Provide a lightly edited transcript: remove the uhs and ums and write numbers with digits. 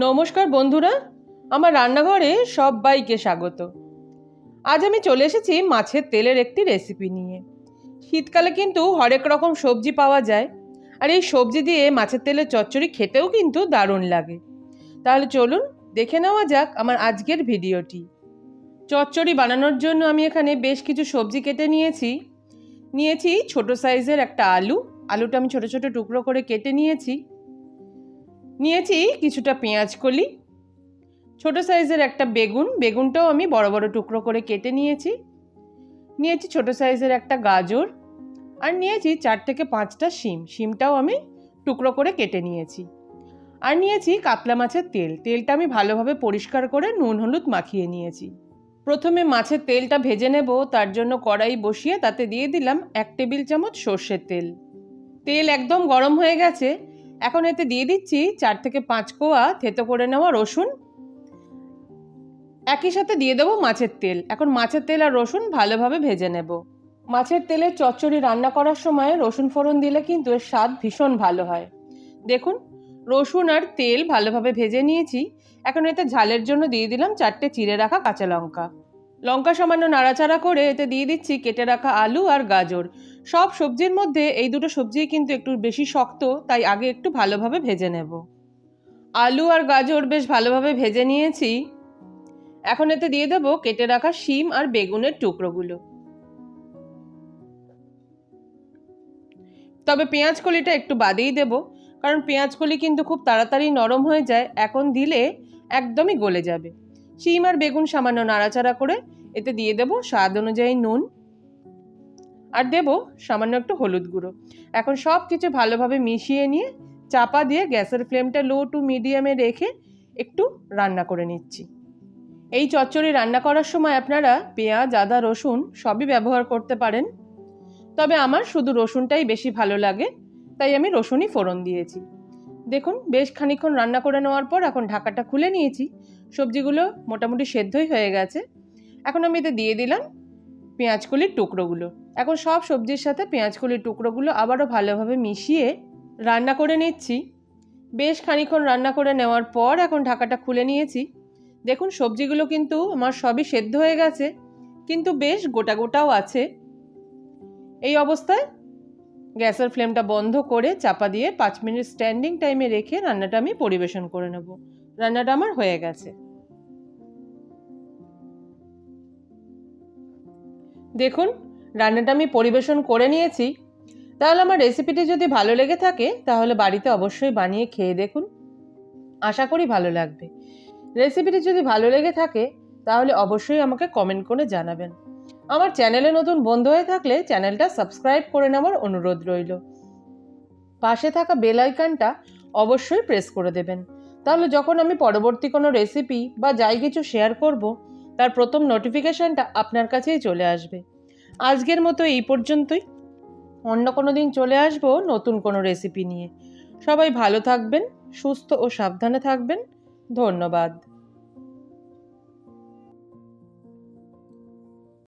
নমস্কার বন্ধুরা, আমার রান্নাঘরে সবাইকে স্বাগত। আজ আমি চলে এসেছি মাছের তেলের একটি রেসিপি নিয়ে। শীতকালে কিন্তু হরেক রকম সবজি পাওয়া যায়, আর এই সবজি দিয়ে মাছের তেলের চচ্চড়ি খেতেও কিন্তু দারুণ লাগে। তাহলে চলুন দেখে নেওয়া যাক আমার আজকের ভিডিওটি। চচ্চড়ি বানানোর জন্য আমি এখানে বেশ কিছু সবজি কেটে নিয়েছি ছোট সাইজের একটা আলুটা আমি ছোট ছোট টুকরো করে কেটে নিয়েছি কিছুটা পেঁয়াজ কলি, ছোট সাইজের একটা বেগুনটাও আমি বড় বড় টুকরো করে কেটে নিয়েছি ছোট সাইজের একটা গাজর, আর নিয়েছি 4 থেকে 5টা শিমটাও আমি টুকরো করে কেটে নিয়েছি। আর নিয়েছি কাতলা মাছের তেলটা আমি ভালোভাবে পরিষ্কার করে নুন হলুদ মাখিয়ে নিয়েছি। প্রথমে মাছের তেলটা ভেজে নেব, তার জন্য কড়াই বসিয়ে তাতে দিয়ে দিলাম 1 টেবিল চামচ সর্ষের তেল একদম গরম হয়ে গেছে। এখন এতে দিয়ে দিচ্ছি 4 থেকে 5 কোয়া থেতো করে নেওয়া রসুন, একই সাথে দিয়ে দেবো মাছের তেল। এখন মাছের তেল আর রসুন ভালোভাবে ভেজে নেব। মাছের তেলে চচ্চড়ি রান্না করার সময় রসুন ফোড়ন দিলে কিন্তু এর স্বাদ ভীষণ ভালো হয়। দেখুন, রসুন আর তেল ভালোভাবে ভেজে নিয়েছি। এখন এতে ঝালের জন্য দিয়ে দিলাম 4টে চিড়ে রাখা কাঁচা লঙ্কা সামান্য নাড়াচাড়া করে এতে দিয়ে দিচ্ছি কেটে রাখা আলু আর গাজর। সব সবজির মধ্যে এই দুটো সবজি কিন্তু একটু বেশি শক্ত, তাই আগে একটু ভালোভাবে ভেজে নেব। আলু আর গাজর বেশ ভালোভাবে ভেজে নিয়েছি। এখন এতে দিয়ে দেবো কেটে রাখা শিম আর বেগুনের টুকরোগুলো। তবে পেঁয়াজ কলিটা একটু বাদেই দেব, কারণ পেঁয়াজ কলি কিন্তু খুব তাড়াতাড়ি নরম হয়ে যায়, এখন দিলে একদমই গলে যাবে। শিম আর বেগুন সামান্য নাড়াচাড়া করে এতে দিয়ে দেব স্বাদ অনুযায়ী নুন, আর দেব সামান্য একটু হলুদ গুঁড়ো। এখন সব কিছু ভালোভাবে মিশিয়ে নিয়ে চাপা দিয়ে গ্যাসের ফ্লেমটা লো টু মিডিয়ামে রেখে একটু রান্না করে নিচ্ছি। এই চচ্চড়ি রান্না করার সময় আপনারা পেঁয়াজ, আদা, রসুন সবই ব্যবহার করতে পারেন, তবে আমার শুধু রসুনটাই বেশি ভালো লাগে, তাই আমি রসুনই ফোড়ন দিয়েছি। দেখুন, বেশ খানিকক্ষণ রান্না করে নেওয়ার পর এখন ঢাকাটা খুলে নিয়েছি। সবজিগুলো মোটামুটি সেদ্ধই হয়ে গেছে। এখন আমি এতে দিয়ে দিলাম পেঁয়াজকলির টুকরোগুলো। এখন সব সবজির সাথে পেঁয়াজকলির টুকরোগুলো আবারও ভালোভাবে মিশিয়ে রান্না করে নিচ্ছি। বেশ খানিকক্ষণ রান্না করে নেওয়ার পর এখন ঢাকাটা খুলে নিয়েছি। দেখুন, সবজিগুলো কিন্তু আমার সবই সেদ্ধ হয়ে গেছে, কিন্তু বেশ গোটা গোটাও আছে। এই অবস্থায় গ্যাসের ফ্লেমটা বন্ধ করে চাপা দিয়ে 5 মিনিট স্ট্যান্ডিং টাইমে রেখে রান্নাটা আমি পরিবেশন করে নেব। রান্নাটা আমার হয়ে গেছে। দেখুন, রান্নাটা আমি পরিবেশন করে নিয়েছি। তাহলে আমার রেসিপিটি যদি ভালো লেগে থাকে তাহলে বাড়িতে অবশ্যই বানিয়ে খেয়ে দেখুন, আশা করি ভালো লাগবে। রেসিপিটি যদি ভালো লেগে থাকে তাহলে অবশ্যই আমাকে কমেন্ট করে জানাবেন। আমার চ্যানেলে নতুন বন্ধু হয়ে থাকলে চ্যানেলটা সাবস্ক্রাইব করে নেওয়ার অনুরোধ রইল। পাশে থাকা বেল আইকনটা অবশ্যই প্রেস করে দেবেন, তাহলে যখন আমি পরবর্তী কোনো রেসিপি বা যাই কিছু শেয়ার করব তার প্রথম নোটিফিকেশনটা আপনার কাছেই চলে আসবে। আজকের মতো এই পর্যন্তই। অন্য কোনো দিন চলে আসবো নতুন কোনো রেসিপি নিয়ে। সবাই ভালো থাকবেন, সুস্থ ও সাবধানে থাকবেন। ধন্যবাদ।